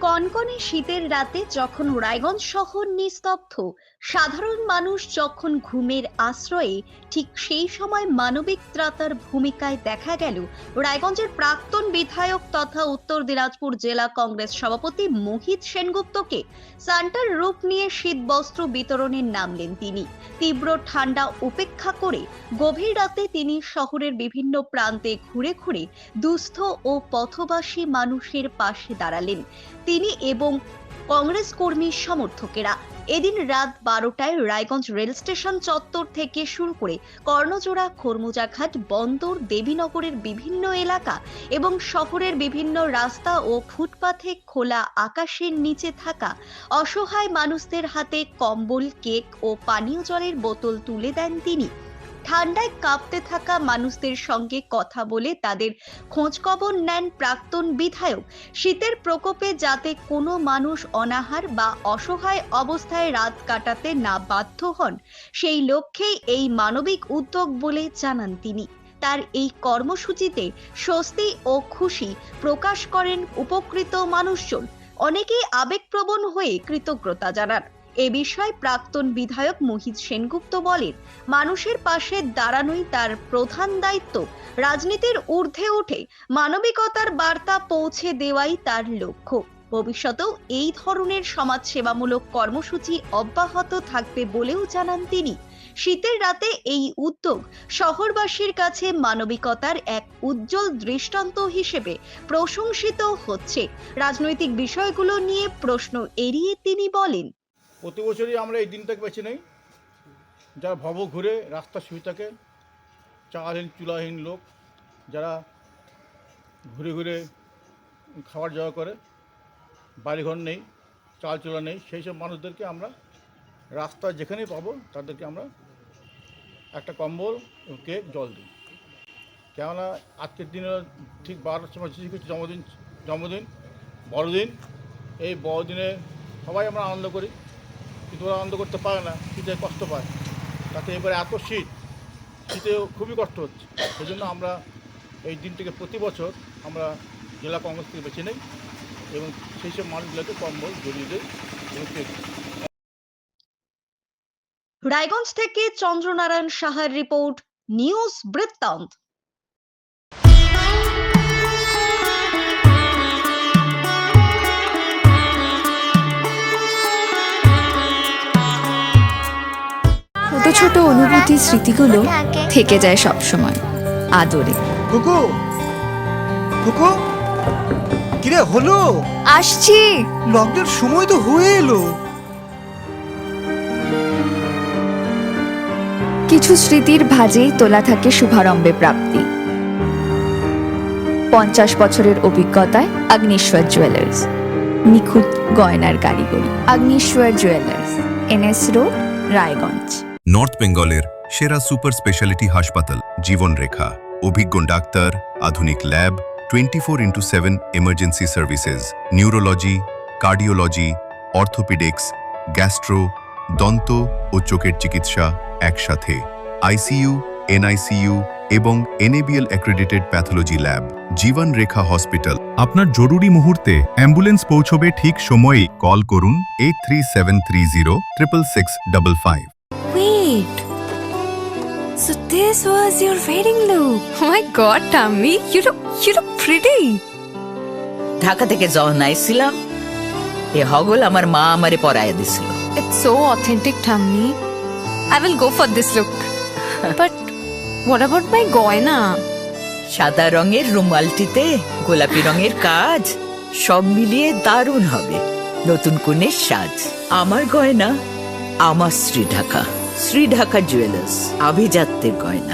কনকনে শীতের রাতে যখন রায়গঞ্জ শহর নিস্তব্ধ, সাধারণ মানুষ যখন ঘুমের আশ্রয়ে, ঠিক সেই সময় মানবিক ত্রাতার ভূমিকায় দেখা গেল রায়গঞ্জের প্রাক্তন বিধায়ক তথা উত্তর দিনাজপুর জেলা কংগ্রেস সভাপতি মোহিত সেনগুপ্তকে। সান্টার রূপ নিয়ে শীতবস্ত্র বিতরণে নামলেন তিনি। তীব্র ঠান্ডা উপেক্ষা করে গভীর রাতে তিনি শহরের বিভিন্ন প্রান্তে ঘুরে ঘুরে দুস্থ ও পথবাসী মানুষের পাশে দাঁড়ালেন তিনি এবং কংগ্রেস কর্মী সমর্থকেরা। এদিন রাত 12টায় রায়গঞ্জ রেল স্টেশন চত্বর থেকে শুরু করে কর্ণজোড়া, খরমুজাঘাট, বন্দর, দেবীনগরের বিভিন্ন এলাকা এবং শহরের বিভিন্ন রাস্তা ও ফুটপাথে খোলা আকাশের নিচে থাকা অসহায় মানুষদের হাতে কম্বল, কেক ও পানীয় জলের বোতল তুলে দেন তিনি। ঠান্ডায় কাঁপতে থাকা মানুষদের সঙ্গে কথা বলে তাদের খোঁজখবর নেন প্রাক্তন বিধায়ক। শীতের প্রকোপে যাতে কোনো মানুষ অনাহার বা অসহায় অবস্থায় রাত কাটাতে না বাধ্য হন, সেই লক্ষ্যেই এই মানবিক উদ্যোগ বলে জানান তিনি। তার এই কর্মসূচিতে স্বস্তি ও খুশি প্রকাশ করেন উপকৃত মানুষজন। অনেকেই আবেগপ্রবণ হয়ে কৃতজ্ঞতা জানান। এ বিষয়ে প্রাক্তন বিধায়ক মোহিত সেনগুপ্ত বলেন, মানুষের পাশে দাঁড়ানোই তার প্রধান দায়িত্ব। রাজনীতির ঊর্ধ্বে উঠে মানবিকতার বার্তা পৌঁছে দেওয়াই তার লক্ষ্য। ভবিষ্যতেও এই ধরনের সমাজসেবামূলক কর্মসূচি অব্যাহত থাকবে বলেও জানান তিনি। শীতের রাতে এই উদ্যোগ শহরবাসীর কাছে মানবিকতার এক উজ্জ্বল দৃষ্টান্ত হিসেবে প্রশংসিত হচ্ছে। রাজনৈতিক বিষয়গুলো নিয়ে প্রশ্ন এড়িয়ে তিনি বলেন, প্রতি বছরই আমরা এই দিনটাকে বেছে নেই, যারা ভব ঘুরে রাস্তা শুয়ে থাকে, চালহীন চুলাহীন লোক, যারা ঘুরে ঘুরে খাবার জোগাড় করে, বাড়িঘর নেই, চাল চুলা নেই, সেই সব মানুষদেরকে আমরা রাস্তায় যেখানেই পাবো তাদেরকে আমরা একটা কম্বল, কেক, জল দিই। কেননা আজকের দিনে ঠিক 12টার সময় কিছু জন্মদিন, বড়দিন, এই বড়দিনে সবাই আমরা আনন্দ করি, কিন্তু ওরা আনন্দ করতে পারে না, শীতে কষ্ট পায়। তাতে এবারে এত শীতেও খুবই কষ্ট হচ্ছে। সেই জন্য আমরা এই দিনটিকে প্রতি বছর আমরা জেলা কংগ্রেস থেকে বেছে নিই এবং সেই সব মানুষগুলোকে কম্বল জড়িয়ে দিই এবং কেক দিই। রায়গঞ্জ থেকে চন্দ্রনারায়ণ সাহার রিপোর্ট, নিউজ বৃত্তান্ত। ছোট ছোট অনুভূতি, স্মৃতিগুলো থেকে যায় সব সময় আদরে। কুকু কুকু, কিরে হলো? আসছি। লকডাউন সময় তো হয়ে এলো। কিছু স্মৃতির ভাজেই তোলা থাকে শুভারম্ভে প্রাপ্তি। 50 বছরের অভিজ্ঞতায় আগ্নেশ্বর জুয়েলার্স, নিখুঁত গয়নার কারিগরি। Agneshwar jewellers, NS road, Raiganj. North বেঙ্গলের সেরা সুপার স্পেশালিটি হাসপাতাল জীবনরেখা, অভিজ্ঞ ডাক্তার, আধুনিক lab, 24x7 emergency services, neurology, cardiology, orthopaedics, gastro, দন্ত ও চোখের চিকিৎসা একসাথে, ICU, NICU এবং NABL accredited pathology lab. জীবনরেখা hospital. আপনার জরুরি মুহূর্তে অ্যাম্বুলেন্স পৌঁছবে ঠিক সময়েই। কল করুন 83730 66655। Wait. So this was your wedding look. Oh my god, Tammy, you look pretty. Dhaka থেকে যখন আইছিলাম, এ হগল আমার মা আমারে পরাইয়া দিছিল। It's so authentic, Tammy. I will go for this look. But what about my goina? সাদা রঙের রুমালটিতে গোলাপি রঙের কাজ, সব মিলিয়ে দারুণ হবে নতুন কনের সাজ। আমার গয়না, আমার শ্রী ঢাকা জুয়েলার্স, আভিজাত্যের গয়না।